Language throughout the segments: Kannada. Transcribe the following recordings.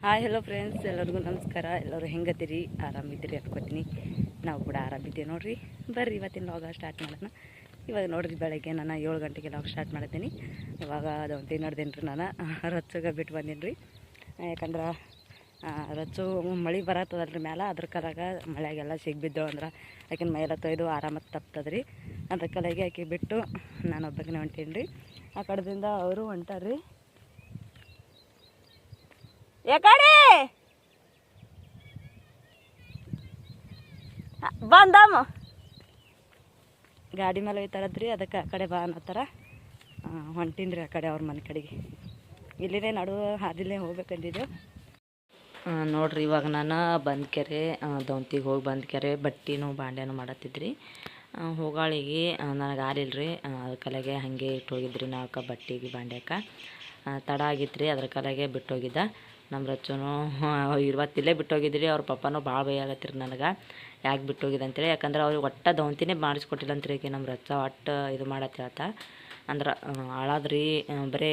ಹಾಯ್ ಹಲೋ ಫ್ರೆಂಡ್ಸ್, ಎಲ್ಲರಿಗೂ ನಮಸ್ಕಾರ. ಎಲ್ಲರೂ ಹೆಂಗತ್ತೀರಿ? ಆರಾಮಿದ್ದೀರಿ ಅನ್ಕೋತೀನಿ. ನಾವು ಕೂಡ ಆರಾಮಿದ್ದೀವಿ ನೋಡಿರಿ. ಬರ್ರಿ ಇವತ್ತಿನ ಲಾಗ ಸ್ಟಾರ್ಟ್ ಮಾಡೋಣ. ಇವಾಗ ನೋಡಿರಿ, ಬೆಳಗ್ಗೆ ನಾನು 7 ಗಂಟೆಗೆ ಲಾಗ್ ಸ್ಟಾರ್ಟ್ ಮಾಡಿದ್ದೀನಿ. ಇವಾಗ ಅದೊಂದು ನಡೆದೇನಿ ರೀ. ನಾನು ರಚ್ಚಗೆ ಬಿಟ್ಟು ಬಂದೀನಿ ರೀ. ಯಾಕಂದ್ರೆ ರಚ್ಚು ಮಳೆ ಬರತ್ತದಲ್ರಿ ಮೇಲೆ, ಅದ್ರ ಕಲಾಗ ಮಳೆಯಾಗೆಲ್ಲ ಸಿಗ್ಬಿದ್ದೆವು ಅಂದ್ರೆ ಆಕಿನ ಮೈಯೆಲ್ಲ ತೊಯ್ದು ಆರಾಮತ್ತು ತಪ್ತದ್ರಿ. ಅದ್ರ ಕಲಾಗಿ ಆಕೆ ಬಿಟ್ಟು ನಾನು ಒಬ್ಬಾಕಿನ ಹೊಂಟೀನಿ ರೀ. ಆ ಕಡೆದಿಂದ ಅವರು ಹೊಂಟಾರ್ರಿ. ಯಾಕಡೆ ಬಂದಮ್ಮ ಗಾಡಿ ಮೇಲೆ ಒಯ್ತಾರದ್ರಿ, ಅದಕ್ಕೆ ಆ ಕಡೆ ಬಾ ಅನ್ನತ್ತಾರ. ಹೊಂಟೀನಿ ರೀ ಆ ಕಡೆ ಅವ್ರ ಮನೆ ಕಡೆಗೆ. ಇಲ್ಲಿನೇ ನಡು ಹಾದಿಲೇ ಹೋಗ್ಬೇಕಂದಿದ್ದೆವು. ನೋಡ್ರಿ, ಇವಾಗ ನಾನು ಬಂದ್ಕೆರೆ ದೌಂತಿಗೆ ಹೋಗಿ ಬಂದ್ಕೆರೆ ಬಟ್ಟೆನೂ ಬಾಂಡ್ಯಾನು ಮಾಡತ್ತಿದ್ರಿ. ಹೋಗಾಳಿಗೆ ನನಗೆ ಆಲಿಲ್ರಿ, ಅದ್ರ ಕಲೆಗೆ ಹಾಗೆ ಇಟ್ಟು ಹೋಗಿದ್ರಿ. ನಾವು ಬಟ್ಟೆಗೆ ಬಾಂಡ್ಯಾಕ ತಡ ಆಗಿತ್ತು ರೀ, ಅದ್ರ ಕಲೆಗೆ ಬಿಟ್ಟೋಗಿದ್ದ. ನಮ್ಮ ರಚ್ಚನು ಇವತ್ತಿಲ್ಲೇ ಬಿಟ್ಟೋಗಿದ್ರಿ. ಅವ್ರ ಪಪ್ಪನೂ ಭಾಳ ಭಯಾಗತ್ತಿರಿ ನನಗೆ, ಯಾಕೆ ಬಿಟ್ಟೋಗಿದೆ ಅಂತೇಳಿ. ಯಾಕಂದ್ರೆ ಅವ್ರಿಗೆ ಒಟ್ಟು ದೌಂತಿನೇ ಮಾಡಿಸ್ಕೊಟ್ಟಿಲ್ಲ ಅಂತ್ರಿ. ಈಗ ನಮ್ಮ ರಚ್ಚ ಒಟ್ಟು ಇದು ಮಾಡತ್ತೇಳ್ತ ಅಂದ್ರೆ ಹಾಳಾದ್ರಿ. ಬರೀ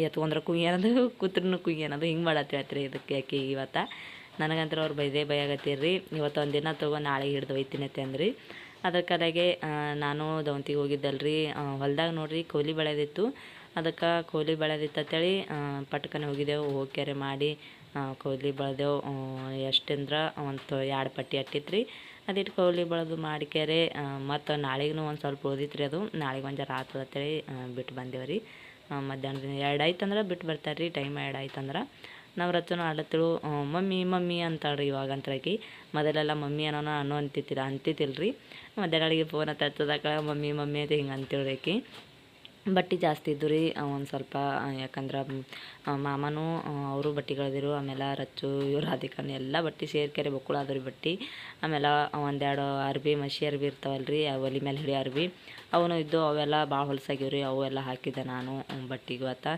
ಎತ್ಕೊಂಡ್ರೆ ಕುಯ್ಯಿ ಅನ್ನೋದು, ಕೂತ್ರನು ಕುಯ್ಯಿ ಅನ್ನೋದು, ಹಿಂಗೆ ಮಾಡತ್ತೇಳ್ತೀರಿ. ಇದಕ್ಕೆ ಯಾಕೆ ಇವತ್ತು ನನಗಂದ್ರೆ ಅವ್ರು ಭಯ ಆಗತ್ತೀರಿ. ಇವತ್ತು ಒಂದು ದಿನ ತೊಗೊಂಡು ನಾಳೆಗೆ ಹಿಡ್ದು ಒಯ್ತೀನಿ ಅಂದ್ರಿ. ಅದ್ರ ಕಡೆಗೆ ನಾನು ದೌಂತಿಗೆ ಹೋಗಿದ್ದಲ್ರಿ. ಹೊಲ್ದಾಗ ನೋಡ್ರಿ ಕೋಲಿ ಬೆಳೆದಿತ್ತು. ಅದಕ್ಕೆ ಕೋಲಿ ಬೆಳೆದಿತ್ತು ಅಂತೇಳಿ ಪಟ್ಕನೆ ಹೋಗಿದ್ದೆವು. ಹೋಗ್ಯಾರೆ ಮಾಡಿ ಕೋಲಿ ಬೆಳೆದೆವು. ಎಷ್ಟಂದ್ರೆ ಒಂದು 2 ಪಟ್ಟಿ ಅಟ್ಟಿತ್ತು ರೀ. ಅದಿಟ್ಟು ಕೋಲಿ ಬೆಳೆದು ಮಾಡಿಕ್ಯಾರೆ ಮತ್ತು ನಾಳೆಗೂ ಒಂದು ಸ್ವಲ್ಪ ಉಳಿದಿತ್ತು ರೀ. ಅದು ನಾಳೆಗೆ ಒಂದು ಜರ ಆತದ ಅಂತೇಳಿ ಬಿಟ್ಟು ಬಂದೇವು ರೀ. ಮಧ್ಯಾಹ್ನದಿಂದ 2 ಆಯ್ತು ಅಂದ್ರೆ ಬಿಟ್ಟು ಬರ್ತಾರೆ ರೀ. ಟೈಮ್ 2 ಆಯ್ತು ಅಂದ್ರೆ ನಾವು ರಚನೆ ಆಡತ್ತಿಳು ಮಮ್ಮಿ ಅಂತಾಳ್ರಿ. ಇವಾಗ ಅಂತರಾಕಿ ಮೊದಲೆಲ್ಲ ಮಮ್ಮಿ ಅನ್ನೋ ಅಂತಿತ್ತಿಲ್ಲ ರೀ. ಮಧ್ಯಾಹ್ನಗಳಿಗೆ ಫೋನ್ ಹಚ್ಚದಾಕ ಮಮ್ಮಿ ಅಂತ ಹಿಂಗೆ ಅಂತೇಳ್ರಿ ಆಕಿ. ಬಟ್ಟೆ ಜಾಸ್ತಿ ಇದ್ದು ರೀ ಒಂದು ಸ್ವಲ್ಪ. ಯಾಕಂದ್ರೆ ಮಾಮನೂ ಅವರು ಬಟ್ಟೆಗಳಿದ್ರು. ಆಮೇಲೆ ರಚ್ಚು ಇವ್ರು ರಾಧಿಕಾನು ಎಲ್ಲ ಬಟ್ಟೆ ಸೇರ್ಕೆರೆ ಬಕ್ಕುಳ ಅದ್ರಿ ಬಟ್ಟೆ. ಆಮೇಲೆ 1-2 ಅರ್ಬಿ ಮಸಿ ಅರ್ಬಿ ಇರ್ತಾವಲ್ರಿ, ಒಲಿ ಮೇಲೆ ಹಿಡಿಯೋ ಅರ್ಬಿ ಅವನು ಇದ್ದು. ಅವೆಲ್ಲ ಭಾಳ ಹೊಲಸಾಗ್ಯವ್ರಿ. ಅವೆಲ್ಲ ಹಾಕಿದ್ದೆ ನಾನು ಬಟ್ಟೆಗೆ. ಇವತ್ತು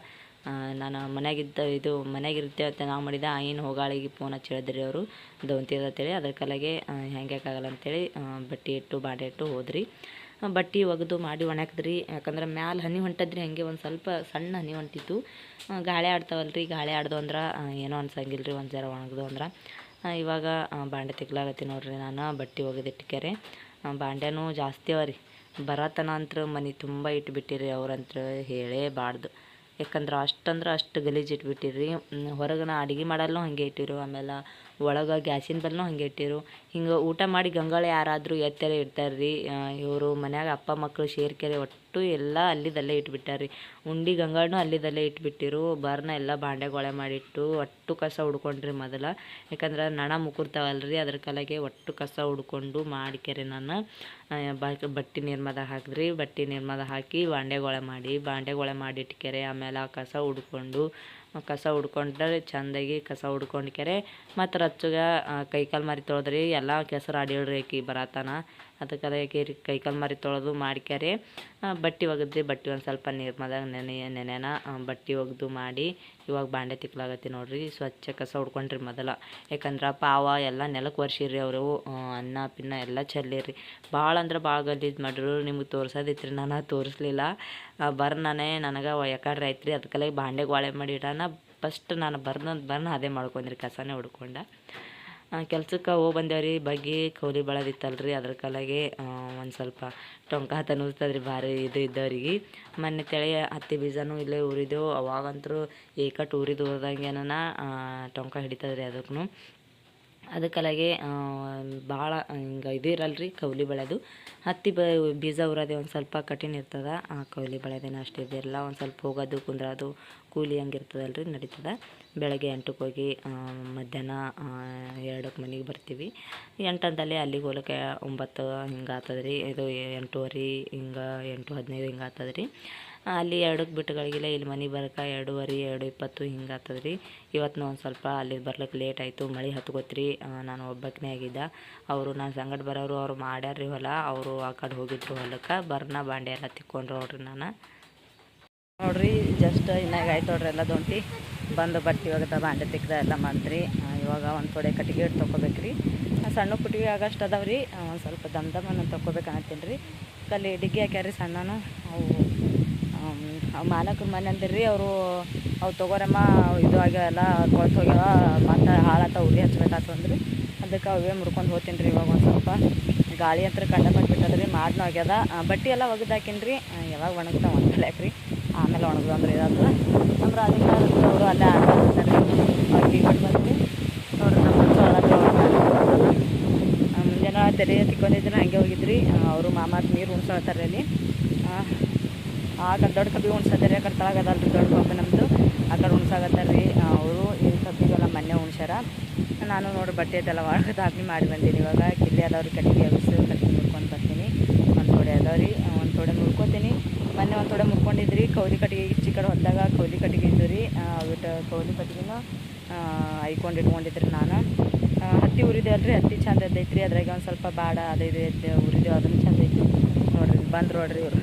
ನಾನು ಮನೆಯಾಗಿರ್ತೇವೆ ಅಂತ ನಾವು ಮಾಡಿದ್ದೆ. ಆಯಿನ ಹೋಗಾಳಿಗೆ ಫೋನ್ ಹಚ್ಚಿ ಹೇಳಿದ್ರಿ ಅವರು ದೌಂತಿ ಅಂತೇಳಿ. ಅದ್ರ ಕಲೆಗೆ ಹೆಂಗ್ಯಾಕಾಗಲ್ಲ ಅಂತೇಳಿ ಬಟ್ಟೆ ಇಟ್ಟು ಬಾಂಡೆ ಇಟ್ಟು ಹೋದ್ರಿ. ಬಟ್ಟೆ ಒಗೆದು ಮಾಡಿ ಒಣಗಿದ್ರಿ. ಯಾಕಂದ್ರೆ ಮ್ಯಾಲೆ ಹನಿ ಹೊಂಟದ್ರಿ. ಹಾಗೆ ಒಂದು ಸ್ವಲ್ಪ ಸಣ್ಣ ಹನಿ ಹೊಂಟಿತ್ತು. ಗಾಳಿ ಆಡ್ತಾವಲ್ರಿ, ಗಾಳಿ ಆಡ್ದು ಅಂದ್ರೆ ಏನೋ ಅನ್ಸಂಗಿಲ್ಲ ರೀ, ಒಂದು ಜರ ಒಣಗ್ದು ಅಂದ್ರೆ. ಇವಾಗ ಬಾಂಡೆ ತಿಕ್ಲಾಗತ್ತಿ ನೋಡ್ರಿ. ನಾನು ಬಟ್ಟೆ ಒಗೆದಿಟ್ಕೆರೆ ಬಾಂಡ್ಯಾನು ಜಾಸ್ತಿ ಅವ ರೀ. ಬರತನ ಅಂತ್ರ ಮನೆ ತುಂಬ ಇಟ್ಬಿಟ್ಟಿರಿ ಅವ್ರಂತ್ರ ಹೇಳೇಬಾರ್ದು. ಯಾಕಂದ್ರೆ ಅಷ್ಟು ಗಲೀಜು ಇಟ್ಬಿಟ್ಟಿರಿ. ಹೊರಗನ ಅಡುಗೆ ಮಾಡಲ್ಲೂ ಹಾಗೆ ಇಟ್ಟಿರು. ಆಮೇಲೆ ಒಳಗೆ ಗ್ಯಾಸಿನ ಬಲ್ಲೂ ಹಾಗೆ ಇಟ್ಟಿರು. ಹಿಂಗೆ ಊಟ ಮಾಡಿ ಗಂಗಾಳ ಯಾರಾದರೂ ಎತ್ತರೆ ಇಡ್ತಾರೆ ರೀ. ಇವರು ಮನ್ಯಾಗ ಅಪ್ಪ ಮಕ್ಕಳು ಸೇರ್ಕೆರೆ ಒಟ್ಟು ಎಲ್ಲ ಅಲ್ಲಿದಲ್ಲೇ ಇಟ್ಬಿಟ್ಟಾರ್ರಿ. ಉಂಡಿ ಗಂಗಾಳನೂ ಅಲ್ಲಿದಲ್ಲೇ ಇಟ್ಬಿಟ್ಟಿರು. ಬರ್ನ ಎಲ್ಲ ಬಾಂಡೆಗೊಳೆ ಮಾಡಿಟ್ಟು ಒಟ್ಟು ಕಸ ಹುಡ್ಕೊಂಡ್ರಿ ಮೊದಲು. ಯಾಕಂದ್ರೆ ನಣ ಮುಕುರ್ತಾವಲ್ರಿ, ಅದ್ರ ಕಲೆಗೆ ಒಟ್ಟು ಕಸ ಹುಡ್ಕೊಂಡು ಮಾಡಿಕೆರೆ ನಾನು ಬಟ್ಟೆ ನಿರ್ಮದಾಗ ಹಾಕಿದ್ರಿ. ಬಟ್ಟೆ ನಿರ್ಮದಾಗ ಹಾಕಿ ಬಾಂಡೆಗೊಳೆ ಮಾಡಿ ಇಟ್ಕೆರೆ. ಆಮೇಲೆ ಆ ಕಸ ಹುಡ್ಕೊಂಡ್ರೆ ಚೆಂದಾಗಿ ಕಸ ಹುಡ್ಕೊಂಡ್ಕೆರೆ ಮತ್ತು ರಚ್ಚಗ ಕೈಕಾಲು ಮಾರಿ ತೊಳೆದ್ರಿ. ಎಲ್ಲ ಕೆಸರು ಆಡಿಳ್ರಿ ಆಕಿ ಬರತನ. ಅದಕ್ಕೆ ಕೈಕಾಲು ಮಾರಿ ತೊಳೆದು ಮಾಡ್ಕ್ಯಾರೆ ಬಟ್ಟೆ ಒಗೆದ್ರಿ. ಬಟ್ಟೆ ಒಂದು ಸ್ವಲ್ಪ ನಿರ್ಮದಾಗ ನೆನೆನ ಬಟ್ಟೆ ಒಗೆದು ಮಾಡಿ ಇವಾಗ ಬಾಂಡೆ ತಿಕ್ಲಾಗತ್ತಿ ನೋಡ್ರಿ. ಸ್ವಚ್ಛ ಕಸ ಹುಡ್ಕೊಂಡ್ರಿ ಮೊದಲು. ಯಾಕಂದ್ರೆ ಪಾವ ಎಲ್ಲ ನೆಲಕ್ಕೆ ಒರ್ಸಿರಿ ಅವರು. ಅನ್ನ ಪಿನ್ನ ಎಲ್ಲ ಚೆಲ್ಲಿರಿ. ಭಾಳ ಅಂದ್ರೆ ಭಾಳ ಗಲೀಜು ಮಾಡಿರು. ನಿಮ್ಗೆ ತೋರ್ಸೋದಿತ್ತು ರೀ, ನಾನು ತೋರಿಸ್ಲಿಲ್ಲ. ನನಗೆ ಯಾಕಡ್ರಿ ಆಯ್ತು ರೀ. ಅದಕ್ಕೆಲ್ಲ ಬಾಂಡೆಗೆ ಮಾಡಿ ಇಡೋಣ. ಫಸ್ಟ್ ನಾನು ಬರ್ನ ಅದೇ ಮಾಡ್ಕೊಂಡ್ರಿ, ಕಸನೇ ಹುಡ್ಕೊಂಡ. ಕೆಲ್ಸಕ್ಕೆ ಹೋಗಿ ಬಂದೇವ್ರಿ. ಬಗ್ಗೆ ಕೋಲಿ ಬೆಳೆದಿತ್ತಲ್ರಿ, ಅದ್ರ ಕಲೆಗೆ ಒಂದು ಸ್ವಲ್ಪ ಟೊಂಕ ತನಸ್ತದ್ರಿ ಭಾರಿ ಇದು ಇದ್ದವ್ರಿಗೆ. ಮೊನ್ನೆ ತಳಿ ಹತ್ತಿ ಬೀಜನೂ ಇಲ್ಲೇ ಊರಿದೆವು. ಅವಾಗಂತೂ ಏಕಟ್ಟು ಊರಿದಂಗೆ ಟೊಂಕ ಹಿಡಿತದ್ರಿ ಅದಕ್ಕೂ. ಅದಕ್ಕಲಾಗೆ ಭಾಳ ಹಿಂಗೆ ಇದು ಇರಲ್ರಿ ಕೌಲಿ ಬೆಳೆದು. ಹತ್ತಿ ಬೀಜ ಊರದೆ ಒಂದು ಸ್ವಲ್ಪ ಕಠಿಣ ಇರ್ತದೆ. ಕೌಲಿ ಬೆಳೆದೇನೋ ಅಷ್ಟು ಇದಿರಲ್ಲ. ಒಂದು ಸ್ವಲ್ಪ ಹೋಗೋದು ಕುಂದ್ರೋದು ಕೂಲಿ ಹಂಗೆ ಇರ್ತದಲ್ರಿ, ನಡೀತದೆ. ಬೆಳಗ್ಗೆ 8ಕ್ಕೆ ಹೋಗಿ ಮಧ್ಯಾಹ್ನ 2ಕ್ಕೆ ಮನೆಗೆ ಬರ್ತೀವಿ. 8 ಅಂತಲೇ ಅಲ್ಲಿಗೆ ಹೋಗ್ಲಿಕ್ಕೆ 9 ಹಿಂಗೆ ಆಗ್ತದ್ರಿ. ಇದು 8:30 ಹಿಂಗೆ 8:15 ಹಿಂಗೆ ಆಗ್ತದ್ರಿ. ಅಲ್ಲಿ 2ಕ್ಕೆ ಬಿಟ್ಟುಗಳಿಗಿಲ್ಲ ಇಲ್ಲಿ ಮನೆಗೆ ಬರೋಕೆ 2:30 2:20 ಹಿಂಗೆ ಆಗ್ತದ್ರಿ. ಇವತ್ತು ಒಂದು ಸ್ವಲ್ಪ ಅಲ್ಲಿಗೆ ಬರ್ಲಿಕ್ಕೆ ಲೇಟ್ ಆಯಿತು. ಮಳೆ ಹತ್ಕೊತ್ರಿ. ನಾನು ಒಬ್ಬಕ್ಕನೇ ಆಗಿದ್ದೆ. ನಾನು ಸಂಗಡ ಬರೋರು ಅವ್ರು ಮಾಡ್ಯಾರ್ರಿ ಹೊಲ. ಅವರು ಆ ಕಡೆ ಹೋಗಿದ್ರು ಹೊಲಕ್ಕೆ. ಬಾಂಡೆ ಎಲ್ಲ ತಿಕ್ಕೊಂಡ್ರು ನೋಡ್ರಿ. ನಾನು ನೋಡ್ರಿ ಜಸ್ಟ್ ಇನ್ನಾಗ ಆಯ್ತು ನೋಡ್ರಿ ಎಲ್ಲ ದೊಂಟಿ ಬಂದು ಬಟ್ಟೆ ಒಗೆದ ಬಾಂಡೆ ತಿಕ್ದ ಎಲ್ಲ ಮಾಡಿದ್ರಿ. ಇವಾಗ ಒಂದು ಥೋಡೆ ಕಟ್ಟಿಗೆ ಹಿಟ್ಟು ತೊಗೋಬೇಕ್ರಿ. ಸಣ್ಣ ಪುಟ್ಟಿಗೆ ಆಗಷ್ಟು ಅದಾವ್ರಿ. ಒಂದು ಸ್ವಲ್ಪ ದಮ್ ನಾನು ತೊಗೋಬೇಕು ಅನ್ನತ್ತೀನಿ ರೀ. ಕಲ್ಲಿ ಡಿಗ್ಗಿ ಹಾಕ್ಯಾರಿ ಸಣ್ಣನು. ಅವು ಮಾಲಕರು ಮನೆ ಅಂದಿರ್ರಿ ಅವರು ಅವು ತೊಗೋರಮ್ಮ ಇದು ಆಗ್ಯಾವಲ್ಲ ಕೊಳ್ತು ಹೋಗ್ಯಾವ ಮತ್ತು ಹಾಳಾತ ಉರಿ ಹಚ್ಬೇಕಾತಂದ್ರಿ ಅದಕ್ಕೆ ಅವೇ ಮುರ್ಕೊಂಡು ಹೋಗ್ತೀನಿ ರೀ ಇವಾಗ ಒಂದು ಸ್ವಲ್ಪ ಗಾಳಿ ಹತ್ರ ಕಂಡ ಬಿಟ್ಟದ್ರಿ ಮಾಡ್ನೂ ಆಗ್ಯದ ಬಟ್ಟೆ ಎಲ್ಲ ಒಗದು ಹಾಕೀನಿ ರೀ ಯಾವಾಗ ಒಣಗ್ತಾವ ಒಣಗಲ್ಯಾಕ ರೀ ಆಮೇಲೆ ಒಣಗ್ದು ಅಂದ್ರೆ ಇದಾದ್ರೆ ಅಂದ್ರೆ ಅದಕ್ಕೆ ಅವರು ಅಲ್ಲೇ ಆಡ್ತಾರೆ ಅವ್ರಿಗೆ ಕೊಟ್ಟು ಬಂದ್ರಿ ನೋಡ್ರಿ ನಮ್ಮ ಮುಂಜಾನೆ ತೆರೆ ತಿಕ್ಕೊಂಡಿದ್ರೆ ಹಂಗೆ ಹೋಗಿದ್ರಿ ಅವರು ಮಾಮ ನೀರು ಉಣ್ಸಳ್ತಾರೆ ಅಲ್ಲಿ ಆ ಕಡೆ ದೊಡ್ಡ ಕಬ್ಬಿ ಉಣ್ಸತ್ತಾರೆ ಆ ಕಡೆ ತಳಗದಲ್ರಿ ದೊಡ್ಡ ಕಬ್ಬಿ ನಮ್ಮದು ಆ ಕಡೆ ಉಣ್ಸಾಗತ್ತಾರೆ ರೀ ಅವರು ಈ ಕಬ್ಬಿಗೆಲ್ಲ ಮೊನ್ನೆ ಉಣ್ಸ್ಯಾರ ನಾನು ನೋಡಿ ಬಟ್ಟೆ ಅದೆಲ್ಲ ಒಳಗದ ಹಾಕಿ ಮಾಡಿ ಬಂದೀನಿ ಇವಾಗ ಕಿಲ್ಲಿ ಅದಾವ್ರಿ ಕಟ್ಟಿಗೆ ಅಗಸು ಕಟ್ಟಿಗೆ ಮುರ್ಕೊಂಡು ಬರ್ತೀನಿ ಒಂದು ಥೋಡೆ ಅದಾವ್ರಿ ಒಂದು ಥೋಡೆ ಮುರ್ಕೊತೀನಿ ಮೊನ್ನೆ ಒಂದು ಥೋಡೆ ಮುರ್ಕೊಂಡಿದ್ರಿ ಕೌಲಿ ಕಟ್ಟಿಗೆ ಈಚೆ ಕಡೆ ಹೊತ್ತಾಗ ಕೌಲಿ ಕಟ್ಟಿಗೆ ಇದ್ದು ರೀ ಬಿಟ್ಟು ಕೌಲಿ ಕಟ್ಟಿಗೆನೂ ಐಕೊಂಡು ಇಟ್ಕೊಂಡಿದ್ರಿ ನಾನು ಹತ್ತಿ ಉರಿದೇವಲ್ರಿ ಹತ್ತಿ ಚಂದ ಎದ್ದೈತ್ರಿ ಅದ್ರಾಗ ಒಂದು ಸ್ವಲ್ಪ ಬಾಡ ಅದು ಇದು ಎದ್ದು ಉರಿದೇವು ಅದನ್ನು ಚಂದ ಐತಿ ನೋಡ್ರಿ ಬಂದು ನೋಡ್ರಿ ಇವರು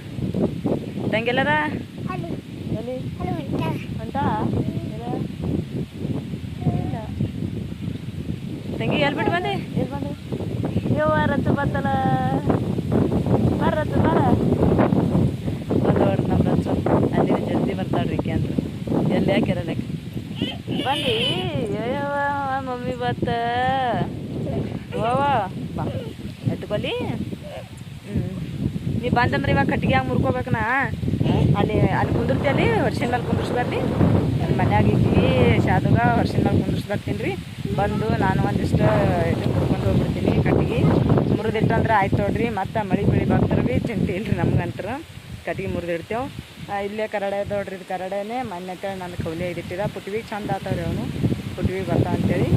ತಂಗೆಲ್ಲರ ಎಲ್ಲಿ ಅಂತ ತಂಗಿ ಎಲ್ಲಿ ಬಿಟ್ಟು ಬಂದೆ ಎಲ್ಲಿ ಬಂದೆ ಯವ್ವ ರತ್ತು ಬತ್ತಲ್ಲ ಬರ ರತ್ತು ಬರ ನೋಡ್ರಿ ನಮ್ಮ ರಚ್ಚು ಅಲ್ಲಿ ಜಲ್ದಿ ಬರ್ತಾಳ್ರಿ ಅಂತ ಎಲ್ಲಿ ಯಾಕಿರಲ್ಲ ಬನ್ನಿ ಯವ್ವ ಮಮ್ಮಿ ಬತ್ತ ಓವ ಬಾ ಎತ್ಕೊಲಿ ನೀವು ಬಂದಂದ್ರೆ ಇವಾಗ ಕಟ್ಟಿಗೆ ಹಂಗೆ ಮುರ್ಕೋಬೇಕನಾ ಅಲ್ಲಿ ಕುಂದಿರ್ತಿ ಅಲ್ಲಿ ವರ್ಷಿನ ಮೇಲೆ ಕುಂದಿರ್ಸ್ಬರ್ರಿ ಅಲ್ಲಿ ಮನ್ಯಾಗ ಇಕ್ಕಿ ಶಾದುಗ ವರ್ಷಿನ ಮೇಲೆ ಕುಂದಿರ್ಸ್ಬರ್ತೀನಿ ರೀ ಬಂದು ನಾನು ಒಂದಿಷ್ಟು ಇದು ಮುರ್ಕೊಂಡು ಹೋಗ್ಬಿಡ್ತೀನಿ ಕಟ್ಟಿಗೆ ಮುರಿದಿಟ್ಟಂದ್ರೆ ಆಯ್ತು ನೋಡ್ರಿ ಮತ್ತು ಮಳೆ ಬೆಳಿ ಬರ್ತಾರೆ ರೀ ಚಿಂತೆ ಇಲ್ರಿ ನಮ್ಗಂತ್ರ ಕಟ್ಟಿಗೆ ಮುರಿದಿಡ್ತೇವೆ ಇಲ್ಲೇ ಕರಡೆ ನೋಡ್ರಿ ಇದು ಕರಡೆನೇ ಮೊನ್ನೆ ನಾನು ಕೌಲಿ ಹಿಡಿತೀರ ಪುಟ್ವಿಗೆ ಚಂದ ಆತಾವ್ರಿ ಅವನು ಪುಟ್ವಿಗೆ ಬರ್ತಾವ ಅಂತೇಳಿ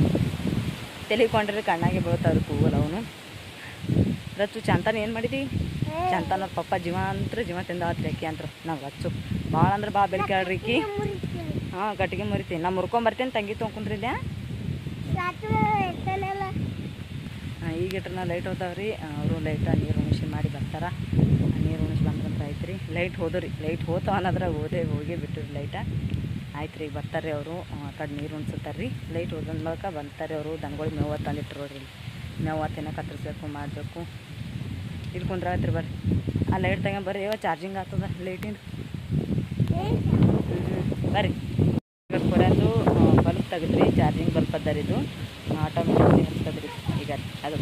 ತೆಲಿಕೊಂಡ್ರಿ ಕಣ್ಣಾಗೆ ಬೀಳ್ತಾವ್ರಿ ಕೂಗಲ್ಲ ಅವನು ರಚ್ಚು ಚಂತಾನ ಏನು ಮಾಡಿದಿ ಚಂತಾನ ಪಪ್ಪ ಜೀವ ತಿಂದಾತ್ರಿ ಅಕ್ಕಿ ಅಂತ ನಾವು ರಚ್ಚು ಭಾಳ ಅಂದ್ರೆ ಭಾಳ ಬೆಳಿಕಾಳ್ರಿ ಅಕ್ಕಿ ಹಾಂ ಕಟ್ಟಿಗೆ ಮುರಿತೀನಿ ನಾ ಮುರ್ಕೊಂಬರ್ತೀನಿ ತಂಗಿ ತೊಗೊಂಡ್ರಿದ್ಯಾ ಈಗ ಇಟ್ರನ್ನ ಲೈಟ್ ಹೋದಾವ್ರಿ ಅವರು ಲೈಟ ನೀರು ಉಣಿಸಿ ಮಾಡಿ ಬರ್ತಾರ ನೀರು ಉಣಿಸಿ ಬಂದ್ರಂತ ಆಯ್ತು ರೀ ಲೈಟ್ ಹೋದ್ರಿ ಲೈಟ್ ಹೋತಾವ ಅನ್ನೋದ್ರಾಗ ಹೋಗೇ ಬಿಟ್ಟಿರಿ ಲೈಟ ಆಯ್ತು ರೀ ಈಗ ಬರ್ತಾರೆ ಅವರು ಆ ಕಡೆ ನೀರು ಉಣ್ಸುತ್ತಾರೆ ರೀ ಲೈಟ್ ಹೋದಂದ ಮೂಲಕ ಬರ್ತಾರೆ ಅವರು ದನಗಳಿಗೆ ಮೇವು ತಂದಿಟ್ರು ನೋಡ್ರಿ ಮೇವು ತಿನ್ನಕ್ಕೆ ಕತ್ತರಿಸ್ಬೇಕು ಮಾಡಬೇಕು ಇಲ್ಲಿ ಕುಂದ್ರಾತ್ರಿ ಬರ್ರಿ ಆ ಲೈಟ್ ತಗೊಂಬರ್ರಿ ಚಾರ್ಜಿಂಗ್ ಆಗ್ತದ ಲೈಟಿಂದು ಬರ್ರಿ ಕೊಡೋದು ಬಲ್ಬ್ ತೆಗೆದ್ರಿ ಚಾರ್ಜಿಂಗ್ ಬಲ್ಬ್ ಅದಾರ ಇದು ಆಟೋಮೆಟಿಕ್ ಹತ್ತದ್ರಿ ಈಗ ಅದು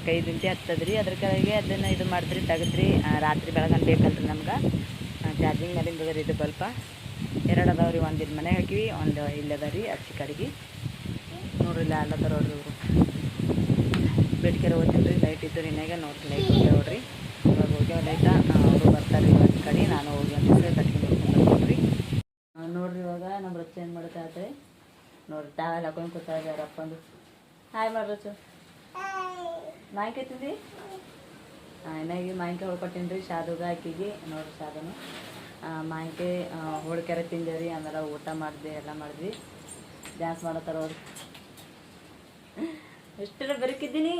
ಕೈ ದಿಂಚಿ ಹತ್ತದ್ರಿ ಅದ್ರ ಕೆಳಗೆ ಅದನ್ನು ಇದು ಮಾಡಿದ್ರಿ ತೆಗೆದ್ರಿ ರಾತ್ರಿ ಬೆಳಗನ್ ಬೇಕಲ್ರಿ ನಮ್ಗೆ ಚಾರ್ಜಿಂಗ್ ಮೇಲಿಂದ ಅದ ರೀ ಇದು ಬಲ್ಪ ಎರಡು ಅದಾವ್ರಿ ಒಂದು ಇಲ್ಲಿ ಮನೆ ಹಾಕಿವಿ ಒಂದು ಇಲ್ಲದ ರೀ ಅಚ್ಚಿ ಕಡೆಗೆ ನೋಡ್ರಿ ಇಲ್ಲ ಅಲ್ಲದ ನೋಡ್ರಿ ಇವರು ಬೇಡಿಕೆರೆ ಓದ್ತೀನಿ ರೀ ಲೈಟ್ ಇದ್ದು ಇನ್ನಾಗೆ ನೋಡ್ರಿ ಲೈಟ್ ಹೋಗ್ಯಾವ ನೋಡ್ರಿ ಇವಾಗ ಹೋಗ್ಯಾವ ಲೈಟ ಅವರು ಬರ್ತಾರೆ ಇವತ್ತು ಕಡೆ ನಾನು ಹೋಗಿ ಅಂತ ಕಟ್ಟಿ ನೋಡ್ರಿ ನೋಡ್ರಿ ಇವಾಗ ನಮ್ಮ ರಚ್ಚ ಏನು ಮಾಡುತ್ತೆ ಆದ್ರೆ ನೋಡ್ರಿ ತಾವೆಲ್ಲ ಹಾಕೊಂಡು ಕೂತಾ ಇದ್ದಾರೆ ಅಪ್ಪಂದು ಹಾಯ್ ಮಾಡ್ರಚ್ಚು ಮಾವಿನಕಾಯಿ ತಿಂದು ಏನಾಗಿ ಮಾವಿನಕಾಯಿ ಹೊಳ್ಕೊಟ್ಟೀನಿ ರೀ ಶಾದುಗ ಅಕ್ಕಿಗೆ ನೋಡ್ರಿ ಶಾದನು ಮಾವಿನಕಾಯಿ ಹೋಳ್ಕೆರೆ ತಿಂದೇವ್ರಿ ಆಮೇಲೆ ಊಟ ಮಾಡಿದೆ ಎಲ್ಲ ಮಾಡಿದ್ವಿ ಡ್ಯಾನ್ಸ್ ಮಾಡತ್ತಾರ ಅವ್ರು ಎಷ್ಟೆಲ್ಲ ಬೆರಕಿದ್ದೀನಿ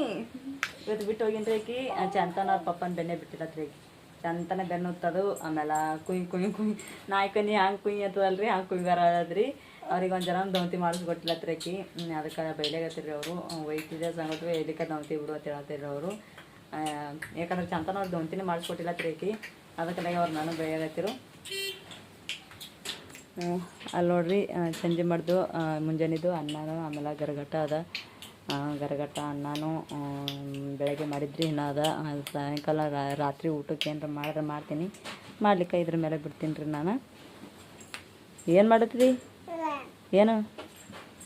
ಇವತ್ತು ಬಿಟ್ಟು ಹೋಗಿನ್ರಿ ಆಕಿ ಚಂತನ ಅವ್ರ ಪಪ್ಪನ ಬೆನ್ನೆ ಬಿಟ್ಟಿರತ್ರಿ ಆಕಿ ಚಂತನ ಬೆನ್ನು ಹೊತ್ತದು ಆಮೇಲೆ ಕುಯ್ ನಾಯ್ಕನಿ ಹಂಗೆ ಕುಯ್ ಅಂತದಲ್ರಿ ಹಂಗೆ ಕುಯ್ಗಾರ ಅದ್ರಿ ಅವ್ರಿಗೆ ಒಂದು ಜನ ದೌಂತಿ ಮಾಡಿಸ್ಕೊಟ್ಟಿಲ್ಲತ್ರಿ ಆಕಿ ಅದಕ್ಕೆ ಬೈಲಾಗತ್ತಿರಿ ಅವರು ಒಯ್ತಿದ್ದೆ ಸಂಗಟ್ಟು ಎದಕ್ಕೆ ದೌಂತಿ ಬಿಡು ಅಂತ ಹೇಳತ್ತೀರಿ ಅವರು ಯಾಕಂದ್ರೆ ಚಂತನ ಅವ್ರು ದೌಂತಿನೇ ಮಾಡಿಸ್ಕೊಟ್ಟಿಲ್ಲತ್ರಿ ಆಕಿ ಅದಕ್ಕೆ ಅವ್ರು ನಾನು ಬೈಯಾಗತ್ತಿರು ಅಲ್ಲಿ ನೋಡ್ರಿ ಸಂಜೆ ಮಾಡ್ದು ಮುಂಜಾನೆದು ಅನ್ನನೂ ಆಮೇಲೆ ಗರಗಟ್ಟ ಅದ ಗರಗಟ್ಟ ಅನ್ನನೂ ಬೆಳಗ್ಗೆ ಮಾಡಿದ್ರಿ ಇನ್ನೂ ಅದ ಸಾಯಂಕಾಲ ರಾತ್ರಿ ಊಟಕ್ಕೆ ಏನಾರ ಮಾಡಿದ್ರೆ ಮಾಡ್ತೀನಿ ಮಾಡ್ಲಿಕ್ಕೆ ಇದ್ರ ಮೇಲೆ ಬಿಡ್ತೀನಿ ರೀ ನಾನು ಏನು ಮಾಡತ್ತೀರಿ ಏನು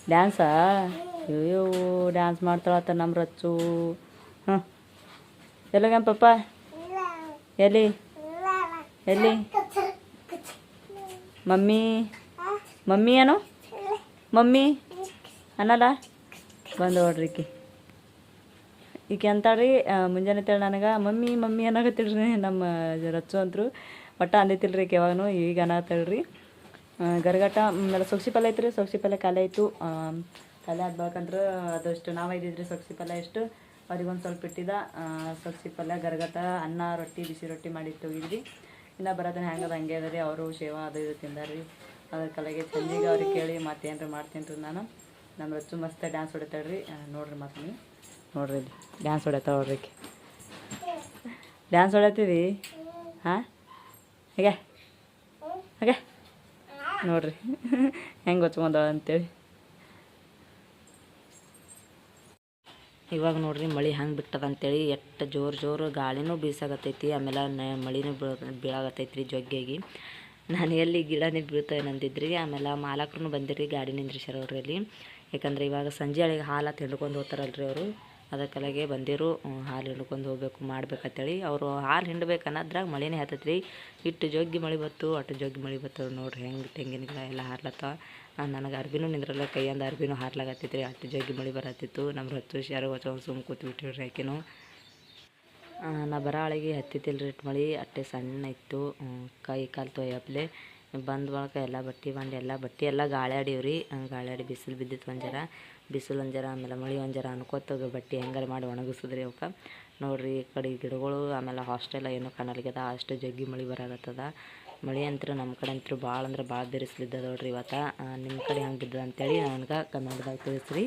ಡ್ಯಾನ್ಸಾ ಅಯ್ಯೋ ಡ್ಯಾನ್ಸ್ ಮಾಡ್ತಾಳತ್ತ ನಮ್ಮ ರಚ್ಚು ಹಾಂ ಎಲ್ಲೋಗ್ಯಾನ ಪಪ್ಪ ಎಲ್ಲಿ ಎಲ್ಲಿ ಮಮ್ಮಿ ಏನು ಮಮ್ಮಿ ಅನ್ನಲ್ಲ ಬಂದು ನೋಡ್ರಿ ಈಕೆ ಅಂತಾಳ್ರಿ ಮುಂಜಾನೆ ತೇಳಿ ನನಗೆ ಮಮ್ಮಿ ಅನ್ನಕತ್ತಿಳ್ರಿ ನಮ್ಮ ರಚ್ಚು ಅಂತರು ಒಟ್ಟು ಅಂದೈತಿಲ್ರಿ ಈಕೆ ಯಾವಾಗೂ ಈಗ ಅನ್ನತ್ತಳ್ರಿ ಗರಗಟ್ಟ ಆಮೇಲೆ ಸೊಗ್ಸಿ ಪಲ್ಯ ಐತ್ರಿ ಸೊಗ್ಸಿ ಪಲ್ಯ ಖಾಲಿ ಆಯಿತು ಖಾಲಿ ಆಗ್ಬೇಕಂದ್ರೆ ಅದಷ್ಟು ನಾವು ಒಯ್ದಿದ್ರಿ ಸೊಗ್ಸಿ ಪಲ್ಯ ಎಷ್ಟು ಅವ್ರಿಗೊಂದು ಸ್ವಲ್ಪ ಇಟ್ಟಿದ್ದ ಸೊಗ್ಸಿ ಪಲ್ಯ ಗರಗಟ್ಟ ಅನ್ನ ರೊಟ್ಟಿ ಬಿಸಿ ರೊಟ್ಟಿ ಮಾಡಿ ಹೋಗಿದ್ರಿ ಇನ್ನು ಬರೋದನ್ನ ಹೆಂಗದ ಹಂಗೆ ಅದ ರೀ ಅವರು ಶೇವ ಅದು ಇದು ತಿಂದಾರ್ರಿ ಅದ್ರ ಕಲೆಗೆ ಸಂಜೆಗೆ ಅವ್ರಿಗೆ ಕೇಳಿ ಮತ್ತೆ ಏನಾರ ಮಾಡ್ತೀನಿ ರೀ ನಾನು ನಮ್ಮ ರಚ್ಚು ಮಸ್ತ್ ಡ್ಯಾನ್ಸ್ ಹೊಡಿತಾಳ್ರಿ ನೋಡ್ರಿ ಮತ್ತೆ ನೀವು ನೋಡ್ರಿ ಇಲ್ಲಿ ಡ್ಯಾನ್ಸ್ ಹೊಡ್ಯಾತ ನೋಡ್ರಿ ಡ್ಯಾನ್ಸ್ ಹೊಡ್ಯಾತೀವಿ ಹಾಂ ಹೇಗೆ ಹಾಗೆ ನೋಡ್ರಿ ಹೆಂಗೆ ಹೊಚ್ಕೊಂಡಾಳ ಅಂತೇಳಿ. ಇವಾಗ ನೋಡ್ರಿ ಮಳೆ ಹಂಗೆ ಬಿಟ್ಟದ ಅಂತೇಳಿ ಎಷ್ಟು ಜೋರು ಗಾಳಿನೂ ಬೀಸಾಗತ್ತೈತಿ. ಆಮೇಲೆ ಮಳಿನೂ ಬೀಳಾಗತ್ತೈತಿ ರೀ ಜೊಗ್ಗೆಗೆ. ನಾನು ಎಲ್ಲಿ ಗಿಡನೇ ಬೀಳ್ತವೆ ನಂದಿದ್ರಿ. ಆಮೇಲೆ ಮಾಲಕರು ಬಂದಿರಿ, ಗಾಡಿ ನಿಂದ್ರಿಸ್ಯಾರ ಅವ್ರಿ ಅಲ್ಲಿ. ಯಾಕಂದ್ರೆ ಇವಾಗ ಸಂಜೆ ಅಳಿಗೆ ಹಾಲು ಹಿಂಡ್ಕೊಂಡು ಹೋಗ್ತಾರಲ್ರಿ ಅವರು. ಅದಕ್ಕೆಲ್ಲಗೆ ಬಂದಿರು ಹಾಲು ಹಿಂಡ್ಕೊಂಡು ಹೋಗ್ಬೇಕು ಮಾಡ್ಬೇಕಂತೇಳಿ. ಅವರು ಹಾಲು ಹಿಂಡ್ಬೇಕು ಅನ್ನೋದ್ರಾಗ ಮಳೆನೇ ಹತ್ತೈತ್ರಿ. ಇಟ್ಟು ಜೊಗ್ಗಿ ಮಳೆ ಬತ್ತು, ಅಷ್ಟು ಜೊಗ್ಗಿ ಮಳೆ ಬತ್ತು. ನೋಡ್ರಿ ಹೆಂಗೆ ತೆಂಗಿನ ಗಿಡ ಎಲ್ಲ ಹಾರ್ಲತ್ತವ. ನನಗೆ ಅರ್ಬಿನೂ ನಿಂದ್ರಲ್ಲ, ಕೈಯಿಂದ ಅರ್ಬಿನೂ ಹಾರ್ಲಾಗತ್ತೈತ್ರಿ. ಅಷ್ಟು ಜಗ್ಗಿ ಮಳೆ ಬರತ್ತಿತ್ತು. ನಮ್ಮ ಹತ್ತು ಯಾರು ಹೊಚ್ಕೊಂಡು ಸುಮ್ಮ ಕೂತ್ಬಿಟ್ಟಿವ್ರಿ ಆಕಿನೂ. ನಾ ಬರೋ ಆಳಿಗೆ ಹತ್ತಿತ್ತಿಲ್ರಿ ಮಳೆ. ಅಟ್ಟೆ ಸಣ್ಣ ಇತ್ತು. ಕೈ ಕಾಲು ತೊಯ್ಯಪ್ಲೆ ಬಂದ ಬಳಕ ಎಲ್ಲ ಬಟ್ಟೆ ಎಲ್ಲ ಗಾಳ್ಯಾಡಿವ್ರಿ. ಗಾಳ್ಯಾಡಿ ಬಿಸಿಲು ಬಿದ್ದಿತ್ತು ಬಿಸಿಲು ಒಂಜರ ಆಮೇಲೆ ಮಳೆ ಒಂಜರ ಅನ್ಕೋತ ಬಟ್ಟೆ ಹೆಂಗಾರ ಮಾಡಿ ಒಣಗಿಸಿದ್ರಿ ಅವಕ್ಕೆ. ನೋಡ್ರಿ ಈ ಕಡೆ ಗಿಡಗಳು ಆಮೇಲೆ ಹಾಸ್ಟೆಲ್ ಏನೋ ಕಾಣಲಿಕ್ಕದ, ಅಷ್ಟು ಜಗ್ಗಿ ಮಳೆ ಬರಾಗತ್ತದ. ಮಳೆ ಅಂತೂ ನಮ್ಮ ಕಡೆ ಅಂತೂ ಭಾಳ ಅಂದ್ರೆ ಭಾಳ ಬಿರುಸ್ಲಿದ್ದದ ನೋಡ್ರಿ ಇವತ್ತು. ನಿಮ್ಮ ಕಡೆ ಹೆಂಗೆ ಬಿದ್ದದ ಅಂತೇಳಿ ನನಗೆ ಕಮೆಂಟ್ದಾಗ ತಿಳಿಸ್ರಿ.